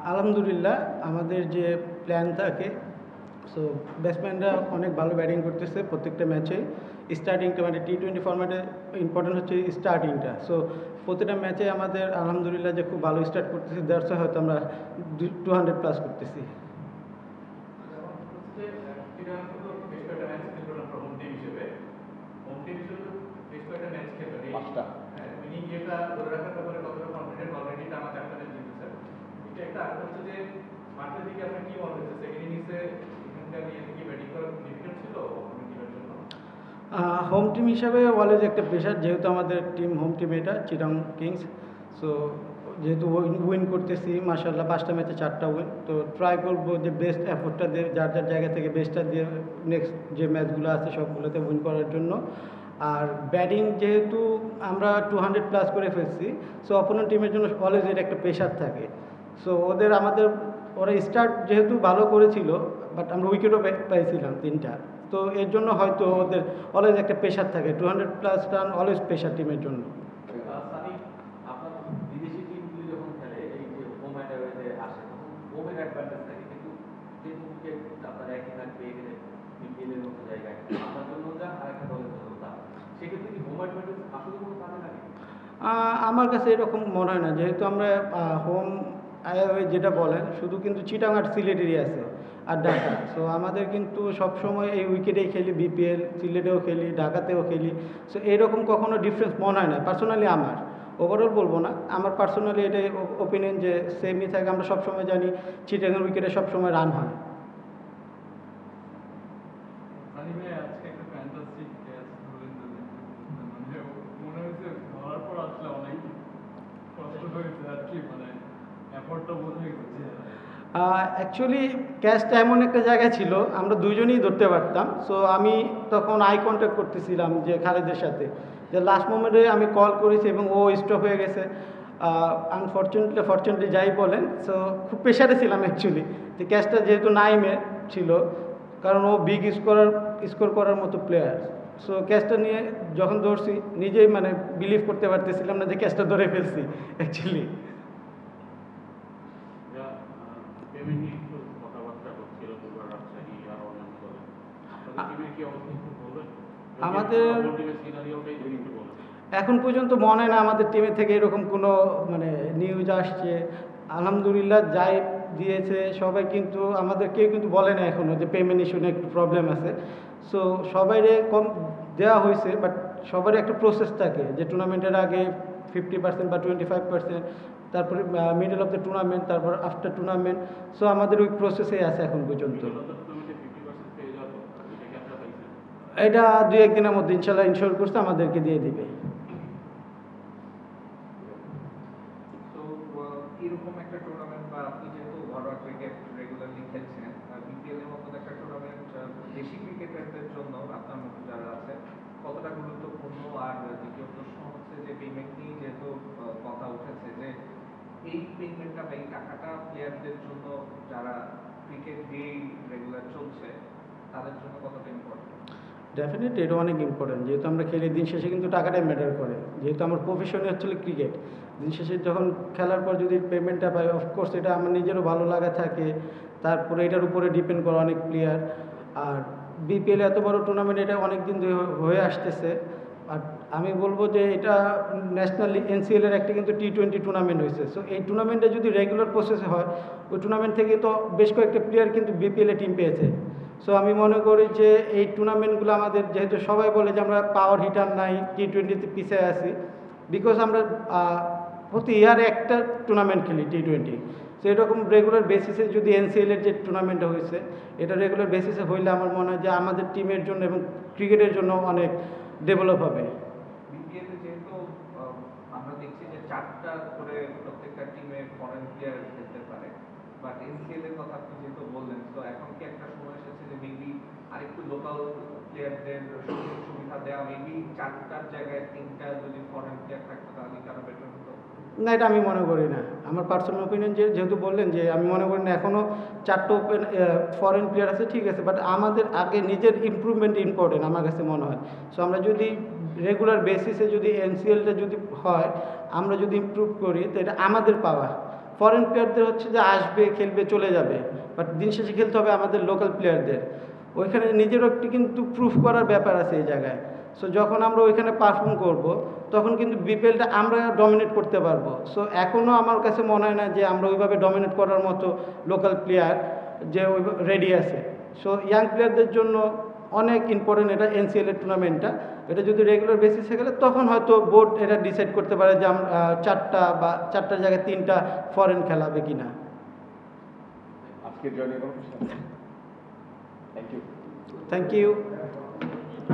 আলহামদুলিল্লাহ আমাদের যে প্ল্যান থাকে, সো ব্যাটসম্যানরা অনেক ভালো ব্যাটিং করতেছে প্রত্যেকটা ম্যাচে। স্টার্টিংটা মানে টি-20 ফরম্যাটে ইম্পর্টেন্ট হচ্ছে স্টার্টিংটা। সো প্রতিটা ম্যাচে আমাদের আলহামদুলিল্লাহ যে খুব ভালো স্টার্ট করতেছি, দ্যাটস হয়তো আমরা 200+ করতেছি। হোম টিম হিসাবে অলওয়েজ একটা প্রেশার, যেহেতু আমাদের টিম হোম টিম এটা চিটাগং কিংস। সো যেহেতু উইন করতেছি মাশাআল্লাহ, 5টা ম্যাচে 4টা উইন। তো ট্রাই করবো যে বেস্ট এফোর্টটা দিয়ে, যার যার জায়গা থেকে বেস্টটা দিয়ে নেক্সট যে ম্যাচগুলো আছে সবগুলোতে উইন করার জন্য। আর ব্যাটিং যেহেতু আমরা 200+ করে ফেলছি, সো অপোনেন্ট টিমের জন্য অলওয়েজ এটা একটা প্রেশার থাকে। সো ওরা স্টার্ট যেহেতু ভালো করেছিল, বাট আমরা উইকেটও পাইছিলাম 3টা। তো এর জন্য হয়তো ওদের অলওয়েজ একটা প্রেশার থাকে, 200+ রান অলওয়েজ প্রেশার টিমের জন্য। আমার কাছে এরকম মনে হয় না, যেহেতু আমরা হোম যেটা বলেন শুধু কিন্তু চিটাগং আর সিলেটেরই আছে আর ঢাকা। সো আমাদের কিন্তু সবসময় এই উইকেটেই খেলি, বিপিএল সিলেটেও খেলি, ঢাকাতেও খেলি। সো এরকম কখনো ডিফারেন্স মনে হয় না পার্সোনালি আমার। ওভারঅল বলবো না, আমার পার্সোনালি এটাই ওপিনিয়ন যে সেমই থাকে। আমরা সবসময় জানি চিটাগং উইকেটে সবসময় রান হয়। অ্যাকচুয়ালি ক্যাচটা এমন একটা জায়গায় ছিল আমরা দুজনেই ধরতে পারতাম। সো আমি তখন আই কন্ট্যাক্ট করতেছিলাম যে খালেদের সাথে, যে লাস্ট মোমেন্টে আমি কল করেছি এবং ও স্টপ হয়ে গেছে। ফরচুনেটলি যাই বলেন, সো খুব প্রেশারে ছিলাম অ্যাকচুয়ালি। যে ক্যাচটা যেহেতু নাইমে ছিল, কারণ ও বিগ স্কোর করার মতো প্লেয়ার। সো ক্যাচটা নিয়ে যখন ধরছি নিজেই মানে বিলিভ করতে পারতেছিলাম না যে ক্যাচটা ধরে ফেলছি অ্যাকচুয়ালি। আমাদের এখন পর্যন্ত মনে হয় না আমাদের টিমের থেকে এরকম কোনো মানে নিউজ আসছে। আলহামদুলিল্লাহ যাই দিয়েছে সবাই, কিন্তু আমাদের কেউ কিন্তু বলে না এখনও যে পেমেন্ট ইস্যু নিয়ে একটু প্রবলেম আছে। সো সবাইরে কম দেওয়া হয়েছে, বাট সবারই একটা প্রসেস থাকে যে টুর্নামেন্টের আগে 50% বা 25%, তারপরে মিডল অফ দ্য টুর্নামেন্ট, তারপর আফটার টুর্নামেন্ট। সো আমাদের ওই প্রসেসেই আছে এখন পর্যন্ত। এটা 2-1 দিনের মধ্যে ইনশাল্লাহ ইনশোর করছে আমাদেরকে দিয়ে দিবে। এরকম একটা টুর্নামেন্ট বা আপনি যেহেতু ঘরোয়া ক্রিকেট রেগুলারলি খেলছেন, বিপিএল এর মতো একটা টুর্নামেন্ট দেশি ক্রিকেটারদের জন্য আপনার মতো যারা আছে কতটা গুরুত্বপূর্ণ? আর দ্বিতীয় প্রশ্ন হচ্ছে যে পেমেন্ট নিয়ে যেহেতু কথা উঠেছে, যে এই পেমেন্টটা বা এই টাকাটা প্লেয়ারদের জন্য যারা ক্রিকেট দিয়েই রেগুলার চলছে তাদের জন্য কতটা ইম্পর্টেন্ট? ডেফিনেটলি এটা অনেক ইম্পর্টেন্ট, যেহেতু আমরা খেলি দিন শেষে কিন্তু টাকাটাই ম্যাটার করে। যেহেতু আমার প্রফেশনই হচ্ছে ক্রিকেট, দিন শেষে যখন খেলার পর যদি পেমেন্টটা পাই, অফকোর্স এটা আমার নিজেরও ভালো লাগা থাকে। তারপরে এটার উপরে ডিপেন্ড করে অনেক প্লেয়ার। আর বিপিএল এত বড় টুর্নামেন্ট, এটা অনেক দিন ধরে হয়ে আসতেছে। আর আমি বলবো যে এটা ন্যাশনাল এনসিএলের একটা কিন্তু টি-20 টুর্নামেন্ট হয়েছে। সো এই টুর্নামেন্টে যদি রেগুলার প্রসেসে হয়, ওই টুর্নামেন্ট থেকে তো বেশ কয়েকটা প্লেয়ার কিন্তু বিপিএলে টিম পেয়েছে। সো আমি মনে করি যে এই টুর্নামেন্টগুলো আমাদের, যেহেতু সবাই বলে যে আমরা পাওয়ার হিটার নাই, টি-20তে পিছিয়ে আছি, বিকজ আমরা প্রতি ইয়ারে একটা টুর্নামেন্ট খেলি টি-20। সো এরকম রেগুলার বেসিসে যদি এনসিএলের যে টুর্নামেন্টটা হয়েছে, এটা রেগুলার বেসিসে হইলে আমার মনে হয় যে আমাদের টিমের জন্য এবং ক্রিকেটের জন্য অনেক ডেভেলপ হবে। বিপিএলে যেহেতু আমরা দেখছি যে 4টা করে প্রত্যেকটা টিমের ফরেন প্লেয়ার খেলতে পারে, বাট এনসিএল এর কথা আপনি যেহেতু বললেন, তো এখন কি একটা সময় এসেছে যে মেবি আরেকটু লোকাল প্লেয়ারদের সুবিধা দেওয়া, মেবি 4টার জায়গায় 3টা যদি ফরেন প্লেয়ার থাকতো তাহলে কি আরো বেটার হতো? না, এটা আমি মনে করি না। আমার পার্সোনাল ওপিনিয়ন, যেহেতু বললেন যে আমি মনে করি না এখনও 4টা ফরেন প্লেয়ার আছে, ঠিক আছে, বাট আমাদের আগে নিজের ইমপ্রুভমেন্ট ইম্পর্টেন্ট আমার কাছে মনে হয়। সো আমরা যদি রেগুলার বেসিসে যদি এনসিএলটা যদি হয়, আমরা যদি ইমপ্রুভ করি, তো এটা আমাদের পাওয়া। ফরেন প্লেয়ারদের হচ্ছে যে আসবে, খেলবে, চলে যাবে, বাট দিন শেষে খেলতে হবে আমাদের লোকাল প্লেয়ারদের। ওইখানে নিজেরও একটি কিন্তু প্রুফ করার ব্যাপার আছে এই জায়গায়। সো যখন আমরা ওইখানে পারফর্ম করব, তখন কিন্তু বিপিএলটা আমরা ডমিনেট করতে পারবো। সো এখনও আমার কাছে মনে হয় না যে আমরা ওইভাবে ডমিনেট করার মতো লোকাল প্লেয়ার যে ওই রেডি আছে। সো ইয়াং প্লেয়ারদের জন্য অনেক ইম্পর্টেন্ট এটা এনসিএলের টুর্নামেন্টটা। এটা যদি রেগুলার বেসিসে গেলে তখন হয়তো বোর্ড এটা ডিসাইড করতে পারে যে আমরা 4টা বা 4টার জায়গায় 3টা ফরেন খেলাবে কিনা। আজকের জয়েন কোনো প্রশ্ন? Thank you. Thank you.